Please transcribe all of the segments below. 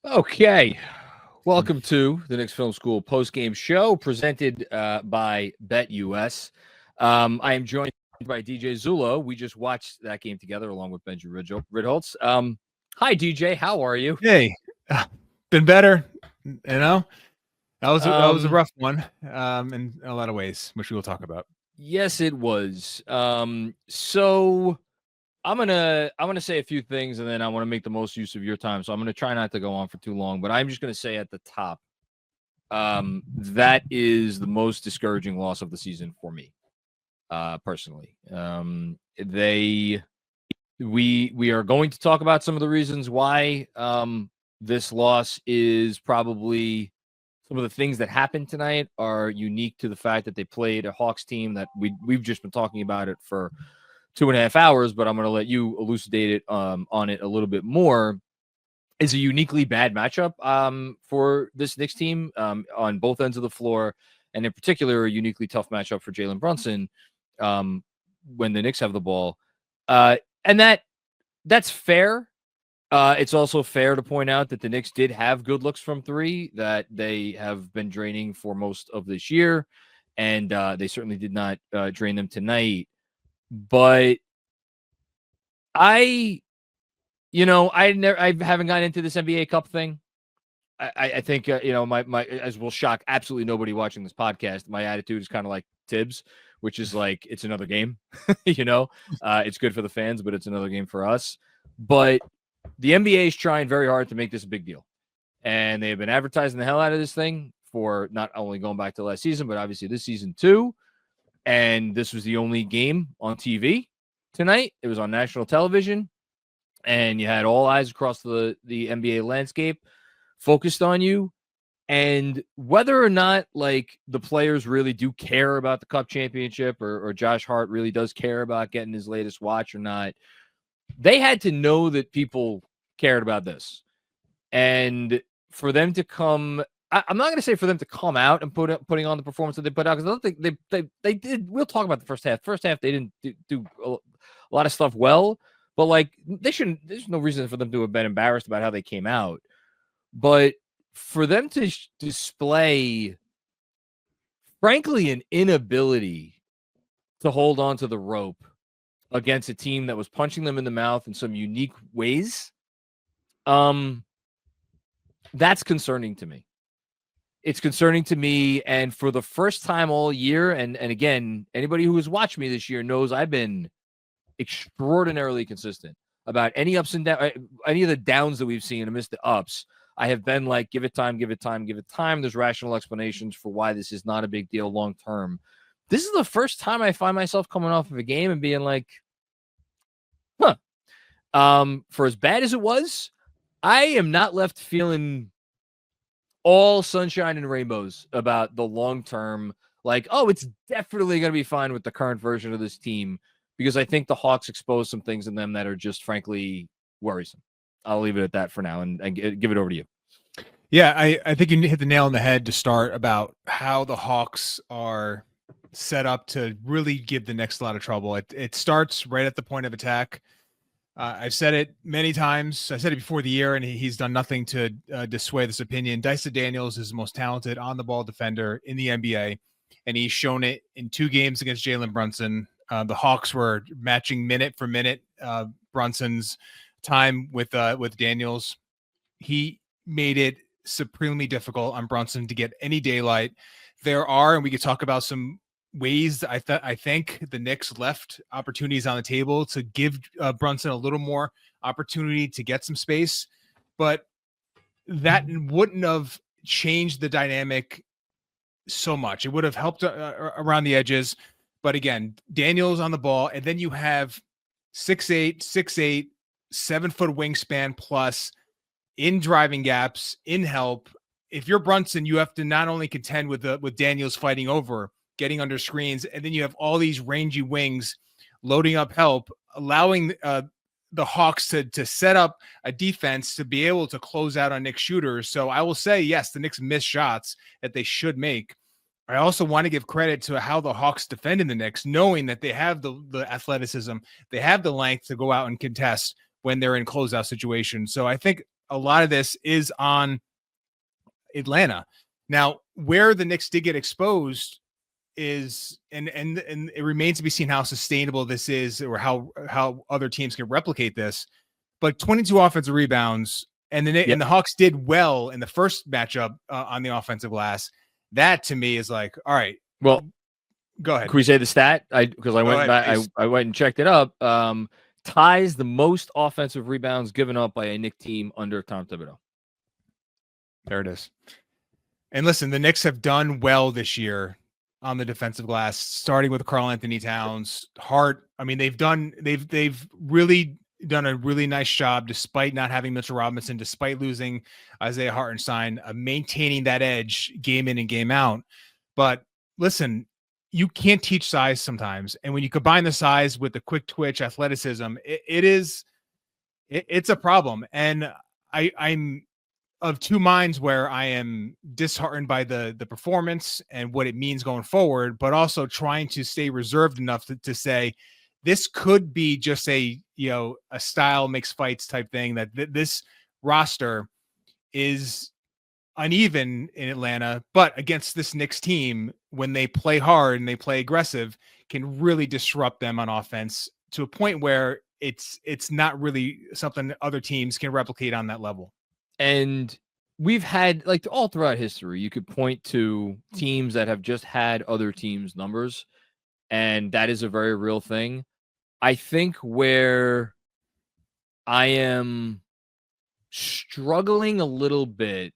Okay. Welcome to the Knicks Film School Postgame Show presented by BetUS. I am joined by DJ Zulo. We just watched that game together along with Benji Ridholtz. Hi, DJ. How are you? Hey, been better. That was a rough one in a lot of ways, which we will talk about. Yes, it was. So I'm gonna say a few things, and then I want to make the most use of your time. So I'm gonna try not to go on for too long, but I'm just gonna say at the top, that is the most discouraging loss of the season for me, personally. We are going to talk about some of the reasons why this loss is probably some of the things that happened tonight are unique to the fact that they played a Hawks team that we've just been talking about it for 2.5 hours, but I'm going to let you elucidate it on it a little bit more. Is a uniquely bad matchup for this Knicks team on both ends of the floor, and in particular, a uniquely tough matchup for Jalen Brunson when the Knicks have the ball. And that's fair. It's also fair to point out that the Knicks did have good looks from three that they have been draining for most of this year, and they certainly did not drain them tonight. But I haven't gotten into this NBA Cup thing. I think my as will shock absolutely nobody watching this podcast. My attitude is kind of like Tibbs, which is like it's another game. It's good for the fans, but it's another game for us. But the NBA is trying very hard to make this a big deal, and they have been advertising the hell out of this thing for not only going back to last season, but obviously this season too. And this was the only game on TV tonight. It was on national television, and you had all eyes across the NBA landscape focused on you. And whether or not like the players really do care about the Cup championship or Josh Hart really does care about getting his latest watch or not, they had to know that people cared about this. And for them to come, I'm not going to say for them to come out and putting on the performance that they put out, because I don't think they did. We'll talk about the first half. First half, they didn't do a lot of stuff well, but like they shouldn't. There's no reason for them to have been embarrassed about how they came out. But for them to display, frankly, an inability to hold on to the rope against a team that was punching them in the mouth in some unique ways, that's concerning to me. It's concerning to me, and for the first time all year, and again, anybody who has watched me this year knows I've been extraordinarily consistent about any ups and downs, any of the downs that we've seen amidst the ups. I have been like, give it time, give it time, give it time. There's rational explanations for why this is not a big deal long term. This is the first time I find myself coming off of a game and being like, for as bad as it was, I am not left feeling all sunshine and rainbows about the long term, like, oh, it's definitely going to be fine with the current version of this team, because I think the Hawks expose some things in them that are just frankly worrisome. I'll leave it at that for now and give it over to you. Yeah, I think you hit the nail on the head to start about how the Hawks are set up to really give the Knicks a lot of trouble. It starts right at the point of attack. I've said it many times. I said it before the year, and he's done nothing to dissuade this opinion. Dyson Daniels is the most talented on-the-ball defender in the NBA, and he's shown it in 2 games against Jalen Brunson. The Hawks were matching minute for minute Brunson's time with Daniels. He made it supremely difficult on Brunson to get any daylight. There are, and we could talk about some ways I think the Knicks left opportunities on the table to give Brunson a little more opportunity to get some space, but that wouldn't have changed the dynamic so much. It would have helped around the edges, but again, Daniels on the ball, and then you have 6'8", 7-foot wingspan plus in driving gaps, in help. If you're Brunson, you have to not only contend with Daniels fighting over, getting under screens, and then you have all these rangy wings loading up help, allowing the Hawks to set up a defense to be able to close out on Knicks shooters. So I will say, yes, the Knicks missed shots that they should make. I also want to give credit to how the Hawks defended the Knicks, knowing that they have the athleticism, they have the length to go out and contest when they're in closeout situations. So I think a lot of this is on Atlanta. Now, where the Knicks did get exposed is, and it remains to be seen how sustainable this is, or how other teams can replicate this. But 22 offensive rebounds, and the Hawks did well in the first matchup on the offensive glass. That to me is like, all right. Well, go ahead. Can we say the stat? Because I went and checked it up. Ties the most offensive rebounds given up by a Knicks team under Tom Thibodeau. There it is. And listen, the Knicks have done well this year on the defensive glass, starting with Karl-Anthony Towns. Hart. I mean, they've really done a really nice job, despite not having Mitchell Robinson, despite losing Isaiah Hartenstein, maintaining that edge game in and game out. But listen, you can't teach size sometimes, and when you combine the size with the quick twitch athleticism, it's a problem. And I'm of two minds, where I am disheartened by the performance and what it means going forward, but also trying to stay reserved enough to say this could be just a style makes fights type thing, that this roster is uneven in Atlanta, but against this Knicks team, when they play hard and they play aggressive, can really disrupt them on offense to a point where it's not really something that other teams can replicate on that level. And we've had, like, all throughout history, you could point to teams that have just had other teams' numbers, and that is a very real thing. I think where I am struggling a little bit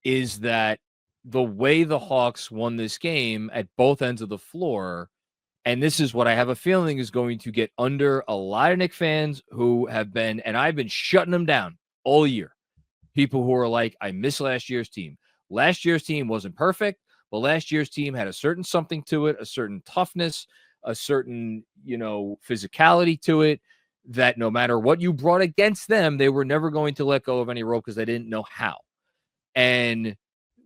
is that the way the Hawks won this game at both ends of the floor, and this is what I have a feeling is going to get under a lot of Knicks fans who have been, and I've been shutting them down all year. People who are like, I miss last year's team. Last year's team wasn't perfect, but last year's team had a certain something to it, a certain toughness, a certain, physicality to it, that no matter what you brought against them, they were never going to let go of any rope because they didn't know how. And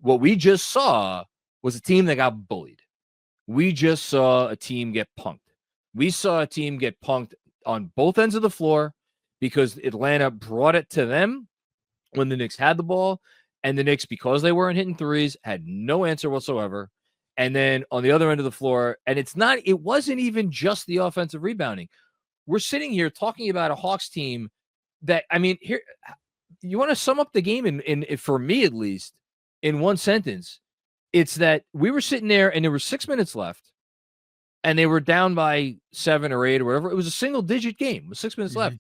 what we just saw was a team that got bullied. We just saw a team get punked. We saw a team get punked on both ends of the floor because Atlanta brought it to them when the Knicks had the ball, and the Knicks, because they weren't hitting threes, had no answer whatsoever. And then on the other end of the floor, and it wasn't even just the offensive rebounding. We're sitting here talking about a Hawks team that, I mean, here, you want to sum up the game in for me at least, in one sentence. It's that we were sitting there and there were 6 minutes left and they were down by 7 or 8 or whatever. It was a single digit game with 6 minutes left.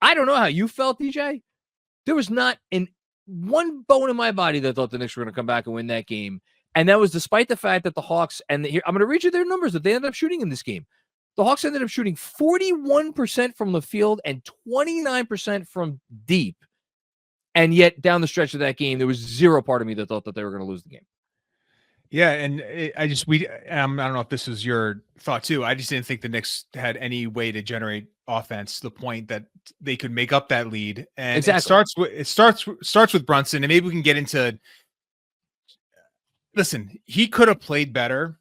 I don't know how you felt, DJ. There was not one bone in my body that thought the Knicks were going to come back and win that game. And that was despite the fact that the Hawks, and here, I'm going to read you their numbers that they ended up shooting in this game. The Hawks ended up shooting 41% from the field and 29% from deep. And yet down the stretch of that game, there was zero part of me that thought that they were going to lose the game. Yeah, and I don't know if this was your thought too. I just didn't think the Knicks had any way to generate offense to the point that they could make up that lead. And exactly. it starts with Brunson, and maybe we can get into. Listen, he could have played better,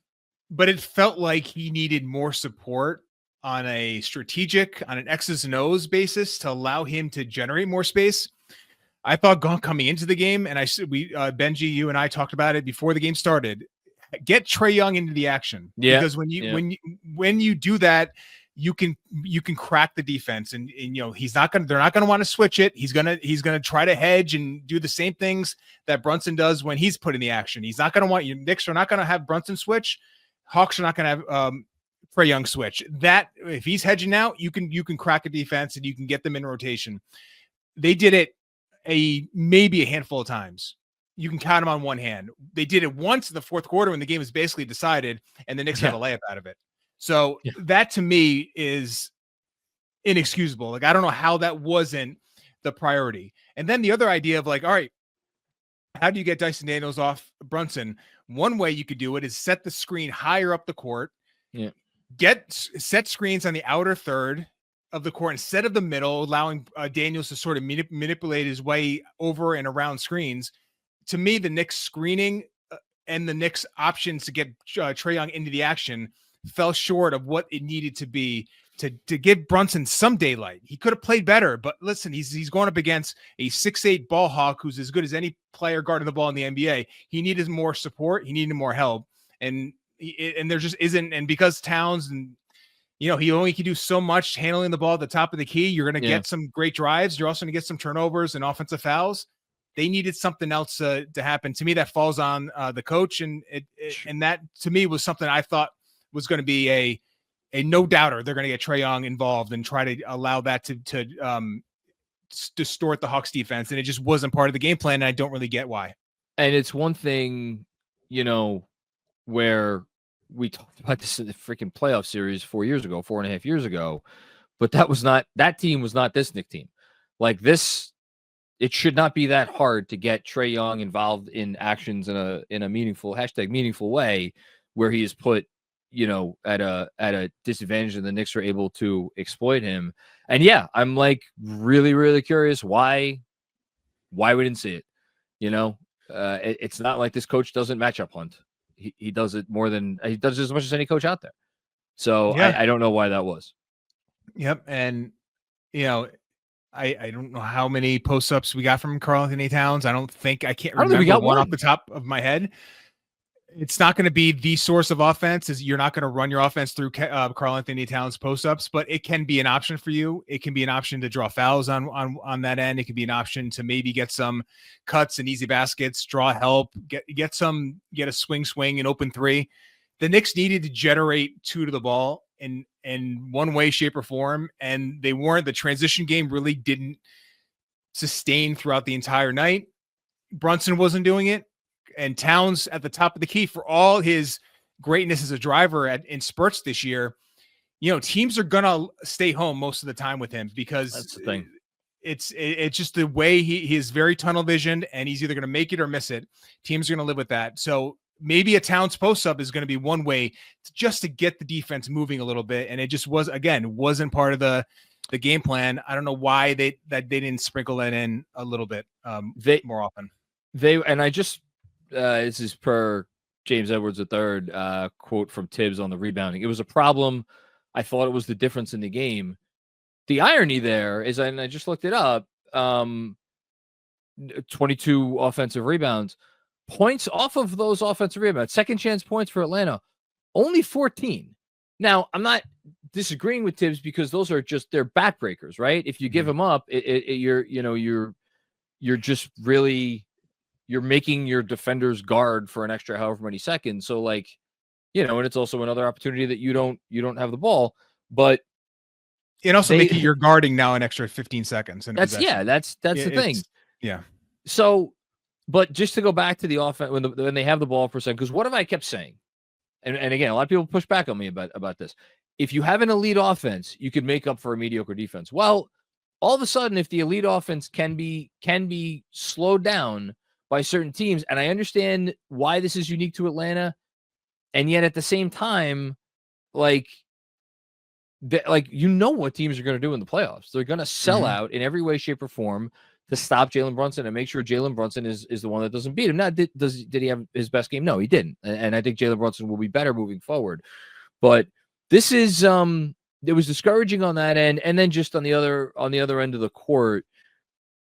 but it felt like he needed more support on an X's and O's basis to allow him to generate more space. I thought coming into the game, and Benji, you and I talked about it before the game started. Get Trae Young into the action, because when you do that, you can crack the defense, and they're not gonna want to switch it. He's gonna try to hedge and do the same things that Brunson does when he's put in the action. He's not gonna want you. Knicks are not gonna have Brunson switch. Hawks are not gonna have Trae Young switch. That if he's hedging out, you can crack a defense and you can get them in rotation. They did it maybe a handful of times. You can count them on one hand. They did it once in the fourth quarter when the game was basically decided, and the Knicks had a layup out of it. So that to me is inexcusable. Like, I don't know how that wasn't the priority. And then the other idea of like, all right, how do you get Dyson Daniels off Brunson? One way you could do it is set the screen higher up the court. Yeah. Set screens on the outer third of the court instead of the middle, allowing Daniels to sort of manipulate his way over and around screens. To me, the Knicks screening and the Knicks options to get Trae Young into the action fell short of what it needed to be to give Brunson some daylight. He could have played better, but listen, he's going up against a 6'8" ball hawk who's as good as any player guarding the ball in the NBA. He needed more support. He needed more help. And there just isn't. And because Towns and, he only can do so much handling the ball at the top of the key, you're going to get some great drives. You're also going to get some turnovers and offensive fouls. They needed something else to happen. To me, that falls on the coach. And that, to me, was something I thought was going to be a no doubter. They're going to get Trae Young involved and try to allow that to distort the Hawks defense. And it just wasn't part of the game plan. And I don't really get why. And it's one thing, where we talked about this in the freaking playoff series 4.5 years ago, but that team was not this Knicks team. Like this, it should not be that hard to get Trae Young involved in actions in a meaningful way where he is put, at a disadvantage and the Knicks are able to exploit him. And yeah, I'm like really, really curious why we didn't see it. It's not like this coach doesn't matchup hunt. He does it he does it as much as any coach out there. So yeah. I don't know why that was. Yep. And, I don't know how many post-ups we got from Karl-Anthony Towns. I can't remember we got one off the top of my head. It's not going to be the source of offense. You're not going to run your offense through Karl-Anthony Towns post-ups, but it can be an option for you. It can be an option to draw fouls on that end. It can be an option to maybe get some cuts and easy baskets, draw help, get a swing, an open three. The Knicks needed to generate two to the ball in one way, shape, or form, and they weren't. The transition game really didn't sustain throughout the entire night. Brunson wasn't doing it. And Towns at the top of the key, for all his greatness as a driver in spurts this year, teams are going to stay home most of the time with him because that's the thing. It's just the way he is very tunnel visioned, and he's either going to make it or miss it. Teams are going to live with that. So maybe a Towns post up is going to be one way just to get the defense moving a little bit. And it just wasn't part of the game plan. I don't know why they didn't sprinkle that in a little bit more often. This is per James Edwards III, quote from Tibbs on the rebounding. It was a problem. I thought it was the difference in the game. The irony there is, and I just looked it up, 22 offensive rebounds. Points off of those offensive rebounds, second chance points for Atlanta, only 14. Now, I'm not disagreeing with Tibbs because those are just, they're backbreakers, right? If you give them up, you're just really... you're making your defenders guard for an extra however many seconds. So and it's also another opportunity that you don't have the ball, but it also making your guarding now an extra 15 seconds. That's the thing. Yeah. So, but just to go back to the offense when they have the ball for a second, because what have I kept saying? And again, a lot of people push back on me about this. If you have an elite offense, you could make up for a mediocre defense. Well, all of a sudden, if the elite offense can be slowed down by certain teams, and I understand why this is unique to Atlanta, and yet at the same time, what teams are going to do in the playoffs. They're going to sell out in every way, shape, or form to stop Jalen Brunson and make sure Jalen Brunson is the one that doesn't beat him. Now, did he have his best game? No, he didn't, and I think Jalen Brunson will be better moving forward. But this is it was discouraging on that end, and then just on the other end of the court,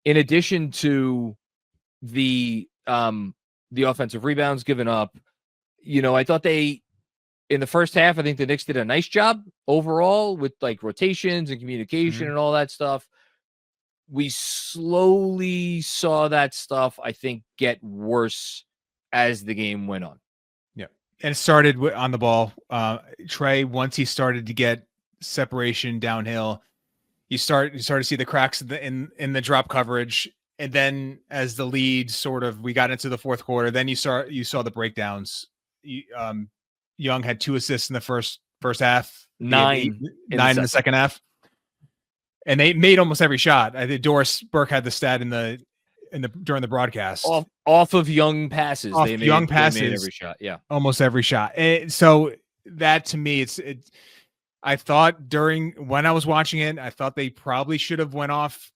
in addition to the offensive rebounds given up, I thought in the first half, I think the Knicks did a nice job overall with rotations and communication and all that stuff. We slowly saw that stuff, I think, get worse as the game went on. Yeah. And it started on the ball. Trae, once he started to get separation downhill, you start to see the cracks in the drop coverage. And then as the lead we got into the fourth quarter, then you saw the breakdowns. Young had 2 assists in the first half, 9 in the second half. And they made almost every shot. I think Doris Burke had the stat during the broadcast. Off of Young passes. They made every shot. Yeah. Almost every shot. And so that to me, I thought when I was watching it, I thought they probably should have went off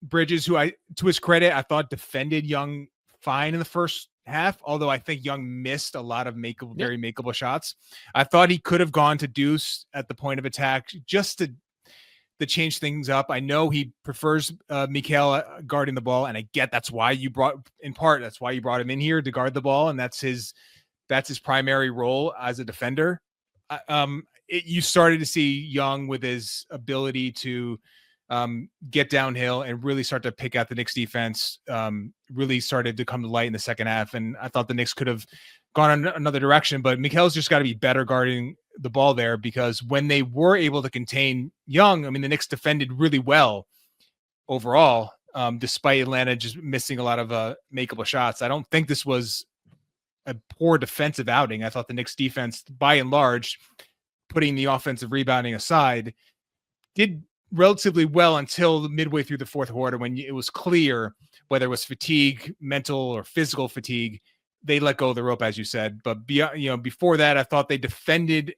Bridges, who to his credit, I thought defended Young fine in the first half, although I think Young missed a lot of very makeable shots. I thought he could have gone to Deuce at the point of attack just to change things up. I know he prefers Mikal guarding the ball, and I get that's why you brought him in here to guard the ball, and that's his primary role as a defender. You started to see Young with his ability to get downhill and really start to pick out the Knicks defense, really started to come to light in the second half. And I thought the Knicks could have gone another direction, but Mikal's just got to be better guarding the ball there, because when they were able to contain Young, I mean, the Knicks defended really well overall, despite Atlanta just missing a lot of makeable shots. I don't think this was a poor defensive outing. I thought the Knicks defense, by and large, putting the offensive rebounding aside, did relatively well until midway through the fourth quarter, when it was clear, whether it was fatigue, mental or physical fatigue, they let go of the rope, as you said. But before that, I thought they defended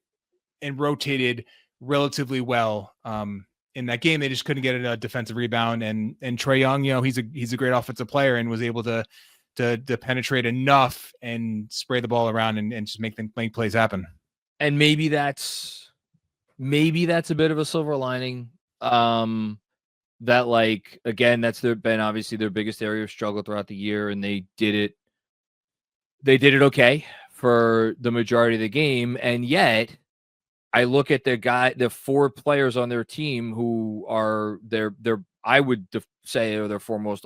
and rotated relatively well. In that game, they just couldn't get a defensive rebound. And Trae Young, he's a great offensive player and was able to penetrate enough and spray the ball around and just make plays happen. And maybe that's a bit of a silver lining. That, like, again, that's been obviously their biggest area of struggle throughout the year, and they did it okay for the majority of the game. And yet I look at the four players on their team who are I would say are their foremost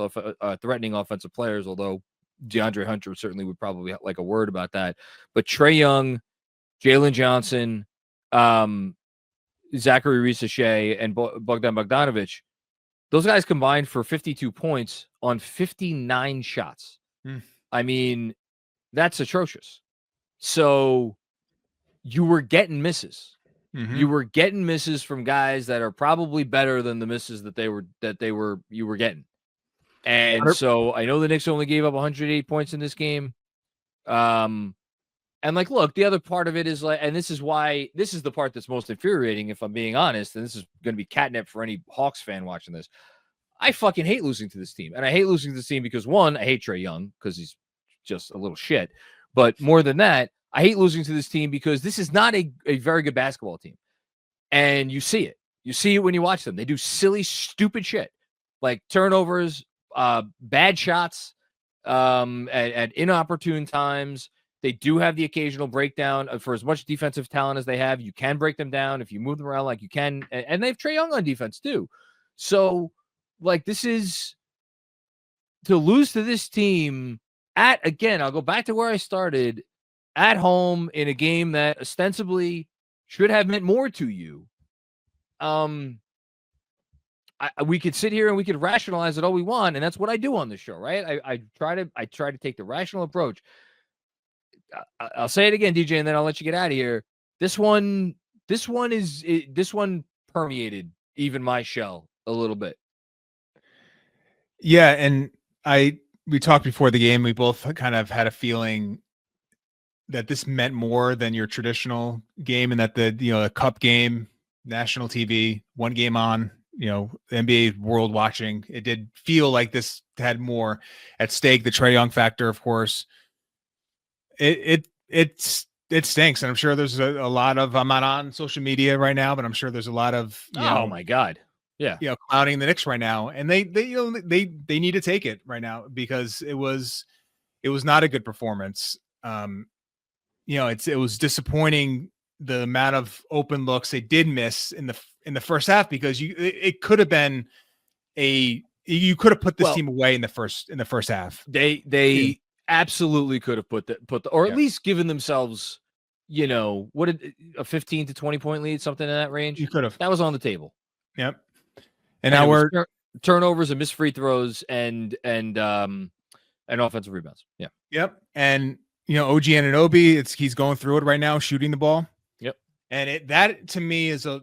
threatening offensive players, although DeAndre Hunter certainly would probably like a word about that. But Trae Young, Jalen Johnson, Zachary Reese-Shea, and Bogdan Bogdanovic, those guys combined for 52 points on 59 shots. I mean, that's atrocious. So you were getting misses. Mm-hmm. You were getting misses from guys that are probably better than the misses that you were getting. And so I know the Knicks only gave up 108 points in this game. And like, look, the other part of it is like, and this is the part that's most infuriating, if I'm being honest, and this is going to be catnip for any Hawks fan watching this. I fucking hate losing to this team. And I hate losing to this team because, one, I hate Trae Young because he's just a little shit. But more than that, I hate losing to this team because this is not a very good basketball team. And you see it. You see it when you watch them. They do silly, stupid shit like turnovers, bad shots at inopportune times. They do have the occasional breakdown. For as much defensive talent as they have, you can break them down if you move them around like you can. And they have Trae Young on defense too. So, like, this is to lose to this team again, I'll go back to where I started, at home in a game that ostensibly should have meant more to you. We could sit here and we could rationalize it all we want, and that's what I do on this show, right? I try to take the rational approach. I'll say it again, DJ, and then I'll let you get out of here. This one permeated even my shell a little bit. Yeah, and we talked before the game. We both kind of had a feeling that this meant more than your traditional game, and that the cup game, national TV, one game on, the NBA world watching. It did feel like this had more at stake. The Trae Young factor, of course. It stinks, and I'm sure there's a lot of. I'm not on social media right now, but I'm sure there's a lot of. My God. Yeah. Clouding the Knicks right now. And they need to take it right now because it was not a good performance. It was disappointing, the amount of open looks they did miss in the first half, because it could have been you could have put this team away in the first half. They absolutely could have or at least given themselves, a 15 to 20 point lead, something in that range. You could have. That was on the table. Yep. And now we're turnovers and missed free throws and offensive rebounds. Yeah. Yep. And OG Anunoby, he's going through it right now, shooting the ball. Yep. And that to me is a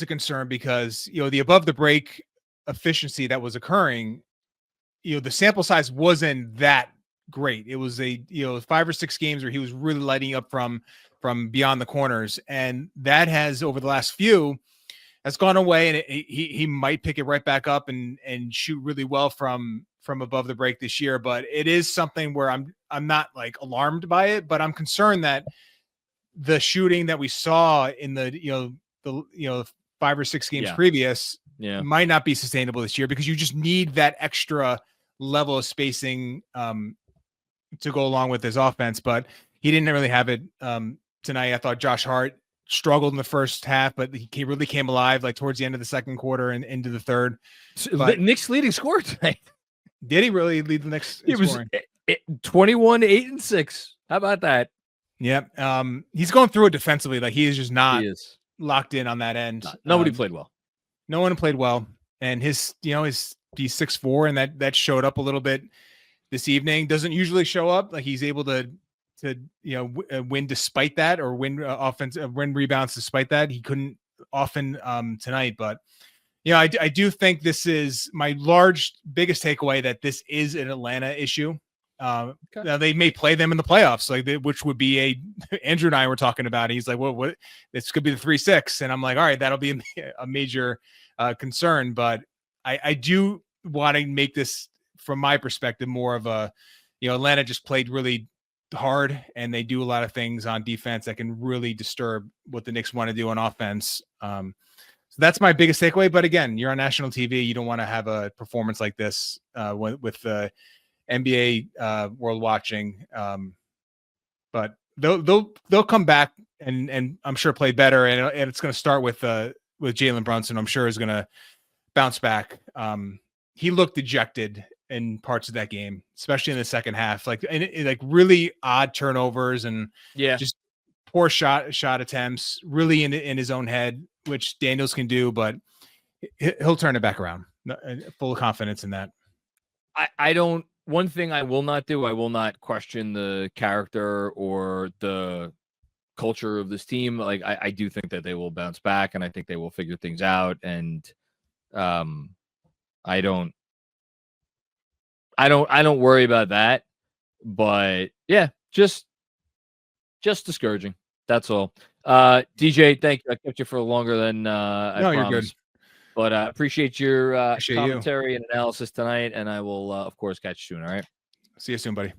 concern, because the above the break efficiency that was occurring, the sample size wasn't that great. It was 5 or 6 games where he was really lighting up from beyond the corners, and that has, over the last few, has gone away, and he might pick it right back up and shoot really well from above the break this year. But it is something where I'm not like alarmed by it, but I'm concerned that the shooting that we saw in the 5 or 6 games previous might not be sustainable this year, because you just need that extra level of spacing to go along with his offense. But he didn't really have it tonight. I thought Josh Hart struggled in the first half, but he really came alive like towards the end of the second quarter and into the third. But Knicks leading scorer tonight. Did he really lead the Knicks? It was 21, 8, and 6. How about that? Yep. He's going through it defensively. Like, he is just not locked in on that end. Nobody played well. No one played well. And he's 6'4", and that showed up a little bit this evening. Doesn't usually show up. Like, he's able to win despite that, or win win rebounds despite that. He couldn't often tonight, but I do think this is my biggest takeaway, that this is an Atlanta issue. Now they may play them in the playoffs, which would be Andrew and I were talking about it. He's like, what this could be the 3-6. And I'm like, all right, that'll be a major concern. But I do want to make this, from my perspective, more of a, Atlanta just played really hard, and they do a lot of things on defense that can really disturb what the Knicks want to do on offense. So that's my biggest takeaway. But again, you're on national TV. You don't want to have a performance like this with the NBA world watching. But they'll come back and I'm sure play better. And it's going to start with Jalen Brunson. I'm sure is going to bounce back. He looked dejected in parts of that game, especially in the second half, like really odd turnovers and just poor shot attempts, really in his own head, which Daniels can do, but he'll turn it back around. Full confidence in that. One thing I will not do, I will not question the character or the culture of this team. Like, I do think that they will bounce back, and I think they will figure things out. And I don't worry about that. But yeah, just discouraging. That's all. DJ, thank you. I kept you for longer than I promised. You're good. But I appreciate your commentary and analysis tonight, and I will, of course, catch you soon. All right. See you soon, buddy.